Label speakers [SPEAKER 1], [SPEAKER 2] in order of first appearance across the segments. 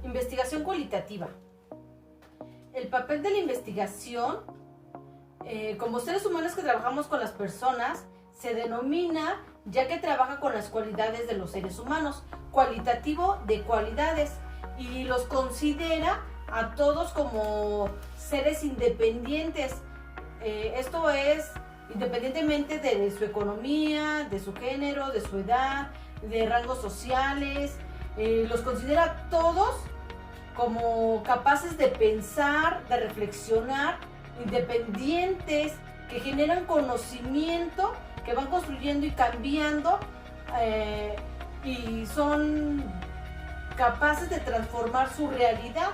[SPEAKER 1] Investigación cualitativa. El papel de la investigación, como seres humanos que trabajamos con las personas, se denomina ya que trabaja con las cualidades de los seres humanos, cualitativo de cualidades, y los considera a todos como seres independientes. Esto es independientemente de su economía, de su género, de su edad, de rangos sociales. Los considera a todos como capaces de pensar, de reflexionar, independientes, que generan conocimiento, que van construyendo y cambiando, y son capaces de transformar su realidad.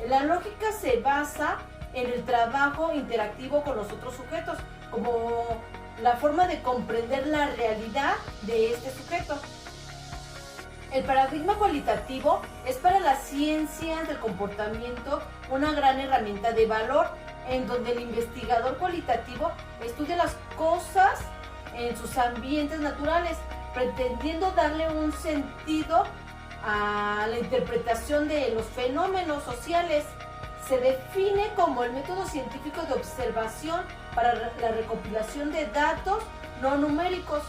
[SPEAKER 1] La lógica se basa en el trabajo interactivo con los otros sujetos, como la forma de comprender la realidad de este sujeto. El paradigma cualitativo es para las ciencias del comportamiento una gran herramienta de valor, en donde el investigador cualitativo estudia las cosas en sus ambientes naturales, pretendiendo darle un sentido a la interpretación de los fenómenos sociales. Se define como el método científico de observación para la recopilación de datos no numéricos.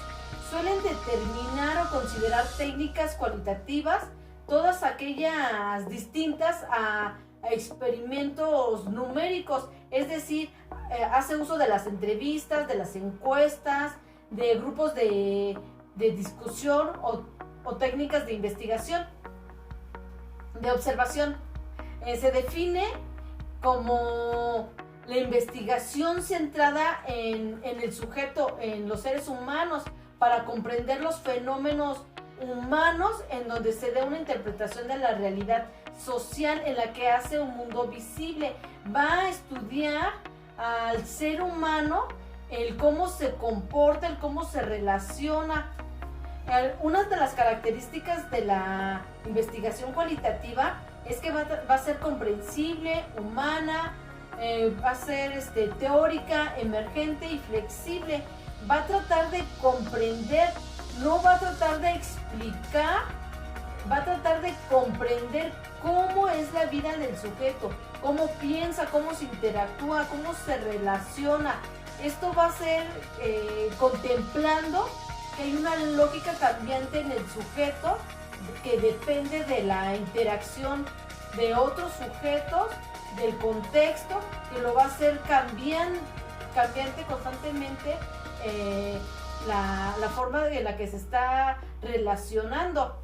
[SPEAKER 1] Suelen determinar o considerar técnicas cualitativas todas aquellas distintas a experimentos numéricos, es decir, hace uso de las entrevistas, de las encuestas, de grupos de discusión o técnicas de investigación, de observación. Se define como la investigación centrada en el sujeto, en los seres humanos, para comprender los fenómenos humanos, en donde se dé una interpretación de la realidad social en la que hace un mundo visible. Va a estudiar al ser humano, el cómo se comporta, el cómo se relaciona. Una de las características de la investigación cualitativa es que va a ser comprensible, humana, va a ser teórica, emergente y flexible. Va a tratar de comprender, no va a tratar de explicar, va a tratar de comprender cómo es la vida del sujeto, cómo piensa, cómo se interactúa, cómo se relaciona. Esto va a ser contemplando que hay una lógica cambiante en el sujeto que depende de la interacción de otros sujetos, del contexto, que lo va a hacer cambiante constantemente, la forma en la que se está relacionando.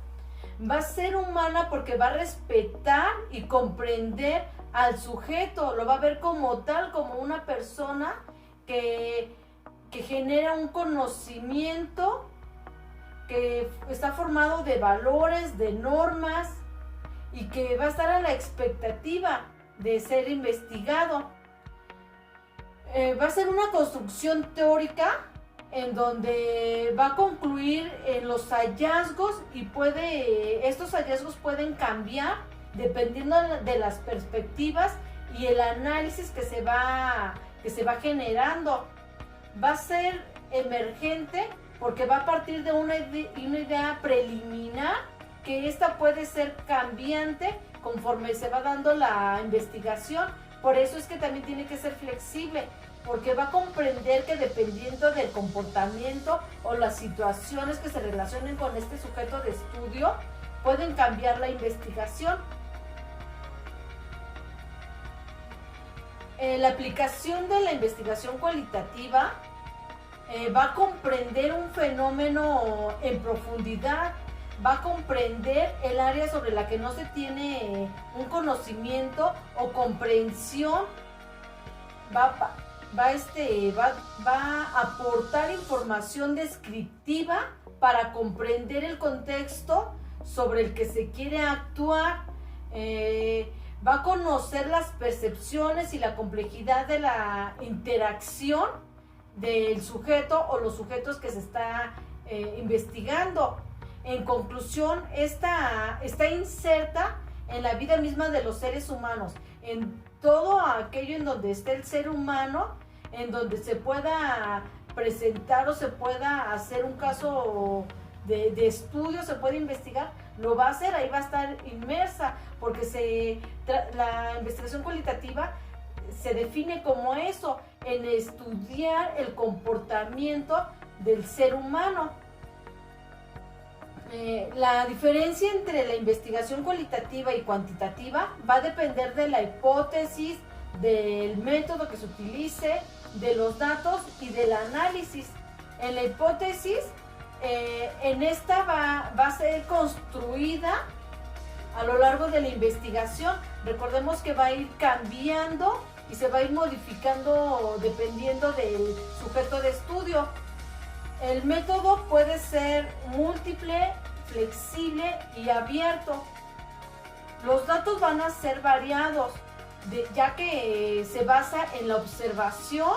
[SPEAKER 1] Va a ser humana porque va a respetar y comprender al sujeto, lo va a ver como tal, como una persona que genera un conocimiento que está formado de valores, de normas, y que va a estar a la expectativa de ser investigado. Va a ser una construcción teórica en donde va a concluir en los hallazgos, y estos hallazgos pueden cambiar dependiendo de las perspectivas y el análisis que se va generando. Va a ser emergente porque va a partir de una idea preliminar, que esta puede ser cambiante conforme se va dando la investigación. Por eso es que también tiene que ser flexible, porque va a comprender que dependiendo del comportamiento o las situaciones que se relacionen con este sujeto de estudio, pueden cambiar la investigación. La aplicación de la investigación cualitativa va a comprender un fenómeno en profundidad, va a comprender el área sobre la que no se tiene un conocimiento o comprensión, va a aportar información descriptiva para comprender el contexto sobre el que se quiere actuar. Va a conocer las percepciones y la complejidad de la interacción del sujeto o los sujetos que se está investigando. En conclusión, está inserta en la vida misma de los seres humanos, en todo aquello en donde esté el ser humano, en donde se pueda presentar o se pueda hacer un caso de estudio, se puede investigar, lo va a hacer, ahí va a estar inmersa, porque la investigación cualitativa se define como eso, en estudiar el comportamiento del ser humano. La diferencia entre la investigación cualitativa y cuantitativa va a depender de la hipótesis, del método que se utilice, de los datos y del análisis. En la hipótesis, en esta va a ser construida a lo largo de la investigación. Recordemos que va a ir cambiando y se va a ir modificando dependiendo del sujeto de estudio. El método puede ser múltiple, flexible y abierto. Los datos van a ser variados, ya que se basa en la observación,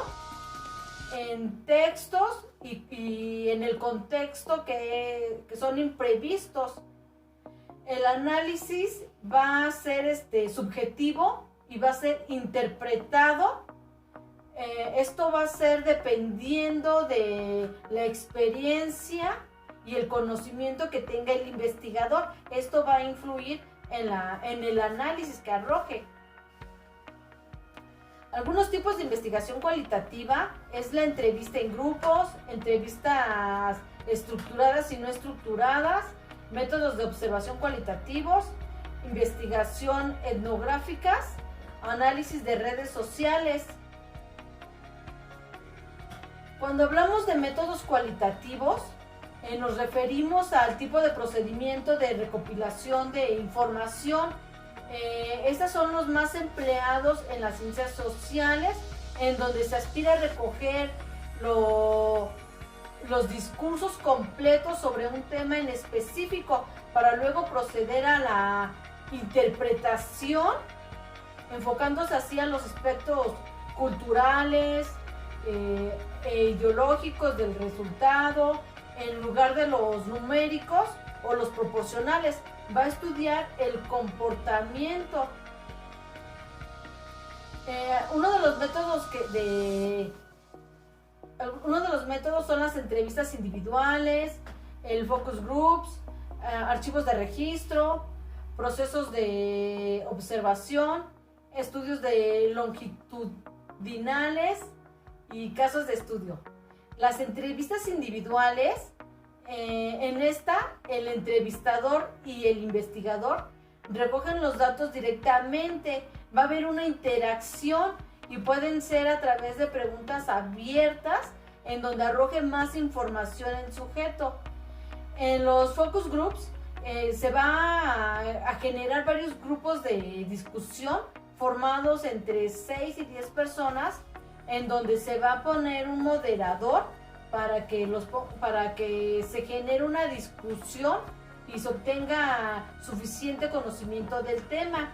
[SPEAKER 1] en textos y en el contexto que son imprevistos. El análisis va a ser subjetivo y va a ser interpretado. Esto va a ser dependiendo de la experiencia y el conocimiento que tenga el investigador. Esto va a influir en el análisis que arroje. Algunos tipos de investigación cualitativa es la entrevista en grupos, entrevistas estructuradas y no estructuradas, métodos de observación cualitativos, investigación etnográficas, análisis de redes sociales. Cuando hablamos de métodos cualitativos, nos referimos al tipo de procedimiento de recopilación de información. Estos son los más empleados en las ciencias sociales, en donde se aspira a recoger los discursos completos sobre un tema en específico para luego proceder a la interpretación, enfocándose así a los aspectos culturales e ideológicos del resultado, en lugar de los numéricos o los proporcionales. Va a estudiar el comportamiento. Uno de los métodos son las entrevistas individuales, el focus groups, archivos de registro, procesos de observación, estudios de longitudinales y casos de estudio. Las entrevistas individuales, en esta, el entrevistador y el investigador recogen los datos directamente. Va a haber una interacción y pueden ser a través de preguntas abiertas en donde arroje más información el sujeto. En los focus groups se va a generar varios grupos de discusión formados entre 6 y 10 personas, en donde se va a poner un moderador para que se genere una discusión y se obtenga suficiente conocimiento del tema.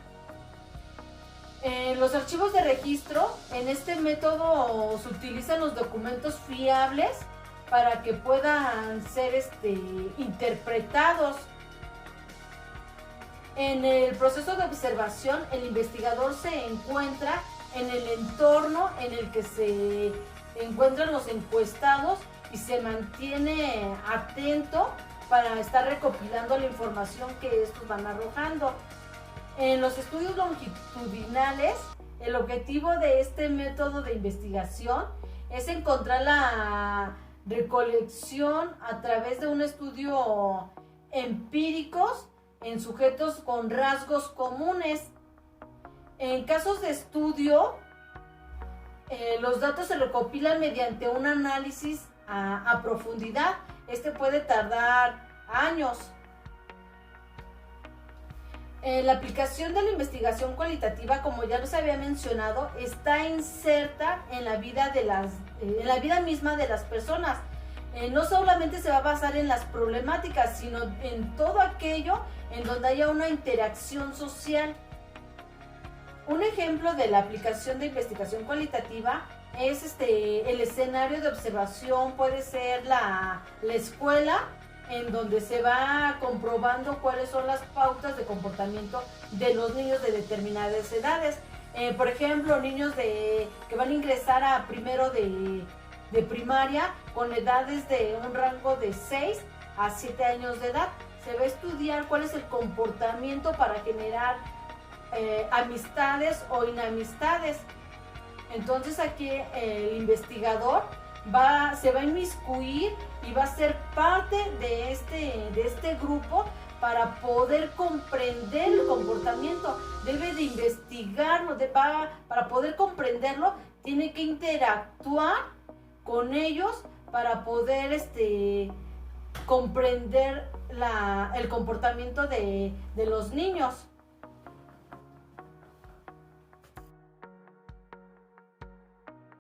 [SPEAKER 1] Los archivos de registro, en este método se utilizan los documentos fiables para que puedan ser interpretados. En el proceso de observación, el investigador se encuentra en el entorno en el que se encuentran los encuestados y se mantiene atento para estar recopilando la información que estos van arrojando. En los estudios longitudinales, el objetivo de este método de investigación es encontrar la recolección a través de un estudio empíricos en sujetos con rasgos comunes. En casos de estudio, los datos se recopilan mediante un análisis a profundidad. Este puede tardar años. La aplicación de la investigación cualitativa, como ya les había mencionado, está inserta en la vida misma de las personas. No solamente se va a basar en las problemáticas, sino en todo aquello en donde haya una interacción social. Un ejemplo de la aplicación de investigación cualitativa es el escenario de observación. Puede ser la escuela, en donde se va comprobando cuáles son las pautas de comportamiento de los niños de determinadas edades. Por ejemplo, niños que van a ingresar a primero de primaria con edades de un rango de 6 a 7 años de edad. se va a estudiar cuál es el comportamiento para generar amistades o inamistades. Entonces aquí el investigador se va a inmiscuir y va a ser parte de este grupo para poder comprender el comportamiento. Debe de investigarlo, para poder comprenderlo, tiene que interactuar con ellos para poder comprender el comportamiento de los niños.